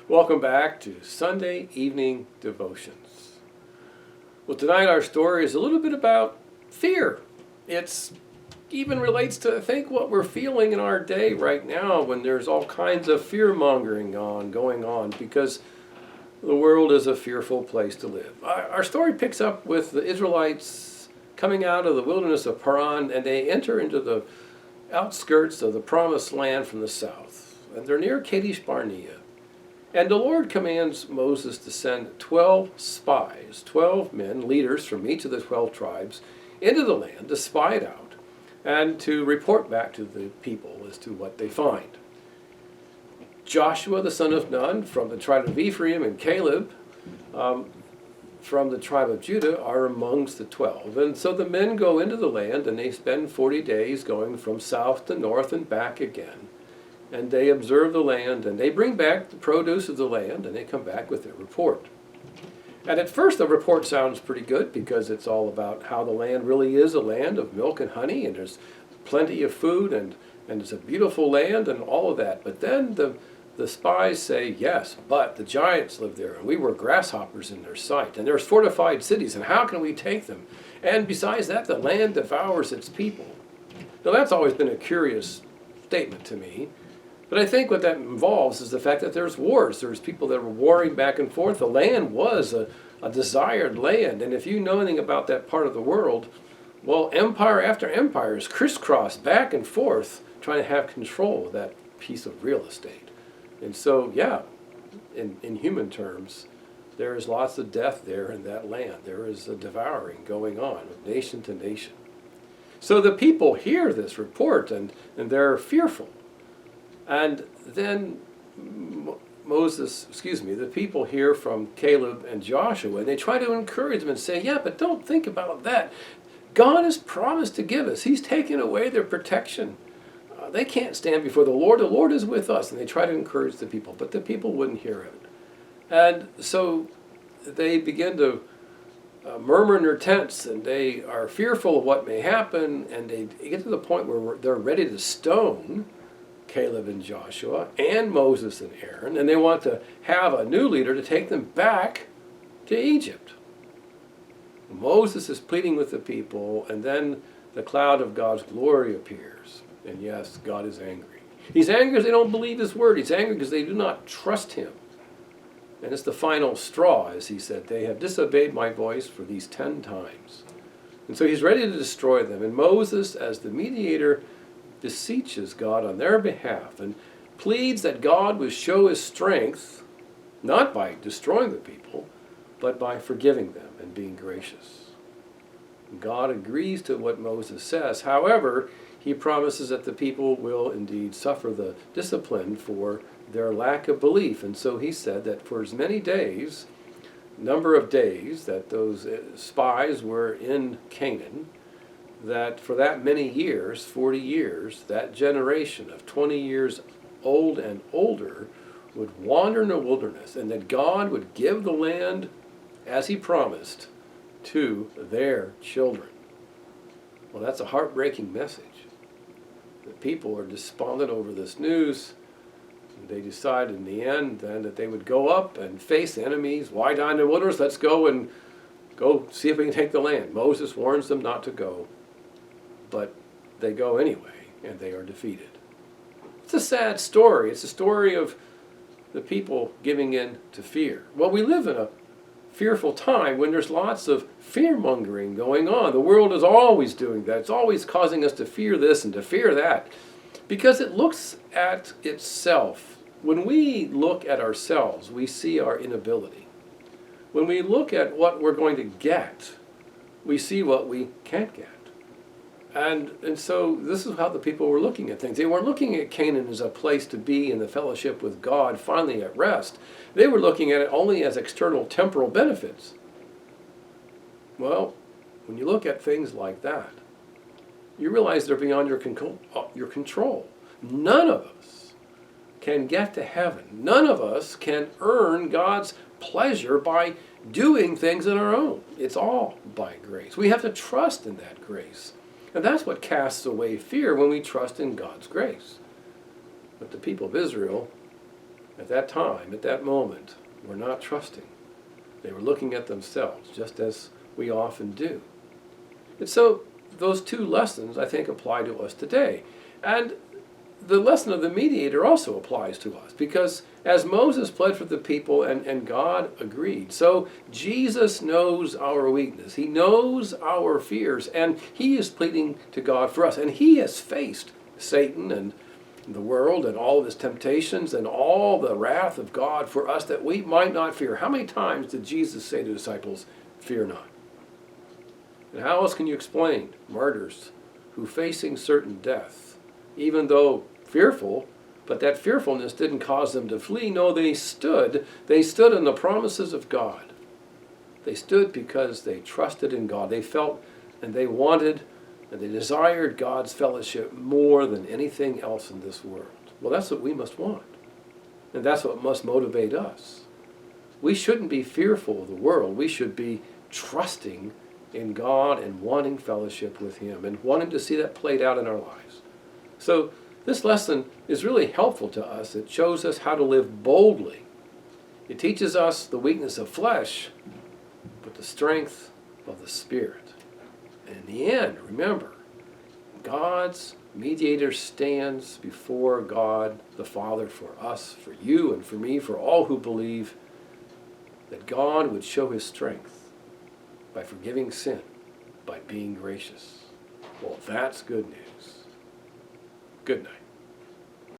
Welcome back to Sunday Evening Devotions. Well, tonight our story is a little bit about fear. It's even relates to, I think, what we're feeling in our day right now when there's all kinds of fear-mongering going on because the world is a fearful place to live. Our story picks up with the Israelites coming out of the wilderness of Paran, and they enter into the outskirts of the promised land from the south. And they're near Kadesh Barnea. And the Lord commands Moses to send 12 spies, 12 men, leaders from each of the 12 tribes, into the land to spy it out and to report back to the people as to what they find. Joshua, the son of Nun, from the tribe of Ephraim, and Caleb, from the tribe of Judah, are amongst the 12. And so the men go into the land, and they spend 40 days going from south to north and back again. And they observe the land, and they bring back the produce of the land, and they come back with their report. And at first the report sounds pretty good because it's all about how the land really is a land of milk and honey, and there's plenty of food, and it's a beautiful land and all of that. But then the spies say, yes, but the giants live there, and we were grasshoppers in their sight, and there's fortified cities, and how can we take them? And besides that, the land devours its people. Now that's always been a curious statement to me. But I think what that involves is the fact that there's wars. There's people that were warring back and forth. The land was a desired land. And if you know anything about that part of the world, well, empire after empire is crisscrossed back and forth trying to have control of that piece of real estate. And so, yeah, in human terms, there is lots of death there in that land. There is a devouring going on of nation to nation. So the people hear this report and they're fearful. And then the people hear from Caleb and Joshua, and they try to encourage them and say, yeah, but don't think about that. God has promised to give us. He's taken away their protection. They can't stand before the Lord. The Lord is with us. And they try to encourage the people, but the people wouldn't hear it. And so they begin to murmur in their tents, and they are fearful of what may happen, and they get to the point where they're ready to stone Caleb and Joshua and Moses and Aaron, and they want to have a new leader to take them back to Egypt. Moses is pleading with the people, and then the cloud of God's glory appears. And yes, God is angry. He's angry because they don't believe his word. He's angry because they do not trust him. And it's the final straw, as he said, they have disobeyed my voice for these 10 times. And so he's ready to destroy them. And Moses, as the mediator, beseeches God on their behalf and pleads that God would show his strength, not by destroying the people, but by forgiving them and being gracious. God agrees to what Moses says. However, he promises that the people will indeed suffer the discipline for their lack of belief. And so he said that for as many days, number of days that those spies were in Canaan, that for that many years, 40 years, that generation of 20 years old and older would wander in the wilderness, and that God would give the land as he promised to their children. Well, that's a heartbreaking message. The people are despondent over this news. They decide in the end then that they would go up and face enemies. Why die in the wilderness? Let's go and see if we can take the land. Moses warns them not to go. But they go anyway, and they are defeated. It's a sad story. It's a story of the people giving in to fear. Well, we live in a fearful time when there's lots of fear-mongering going on. The world is always doing that. It's always causing us to fear this and to fear that because it looks at itself. When we look at ourselves, we see our inability. When we look at what we're going to get, we see what we can't get. And so this is how the people were looking at things. They weren't looking at Canaan as a place to be in the fellowship with God, finally at rest. They were looking at it only as external temporal benefits. Well, when you look at things like that, you realize they're beyond your control. None of us can get to heaven. None of us can earn God's pleasure by doing things on our own. It's all by grace. We have to trust in that grace. And that's what casts away fear when we trust in God's grace. But the people of Israel, at that time, at that moment, were not trusting. They were looking at themselves, just as we often do. And so those two lessons, I think, apply to us today. And the lesson of the mediator also applies to us, because as Moses pled for the people and God agreed, so Jesus knows our weakness. He knows our fears, and he is pleading to God for us. And he has faced Satan and the world and all of his temptations and all the wrath of God for us that we might not fear. How many times did Jesus say to the disciples, "Fear not"? And how else can you explain martyrs who, facing certain death, even though fearful, but that fearfulness didn't cause them to flee? No, they stood. They stood in the promises of God. They stood because they trusted in God. They felt and they wanted and they desired God's fellowship more than anything else in this world. Well, that's what we must want. And that's what must motivate us. We shouldn't be fearful of the world. We should be trusting in God and wanting fellowship with him and wanting to see that played out in our lives. So this lesson is really helpful to us. It shows us how to live boldly. It teaches us the weakness of flesh, but the strength of the Spirit. And in the end, remember, God's mediator stands before God the Father for us, for you and for me, for all who believe that God would show his strength by forgiving sin, by being gracious. Well, that's good news. Good night.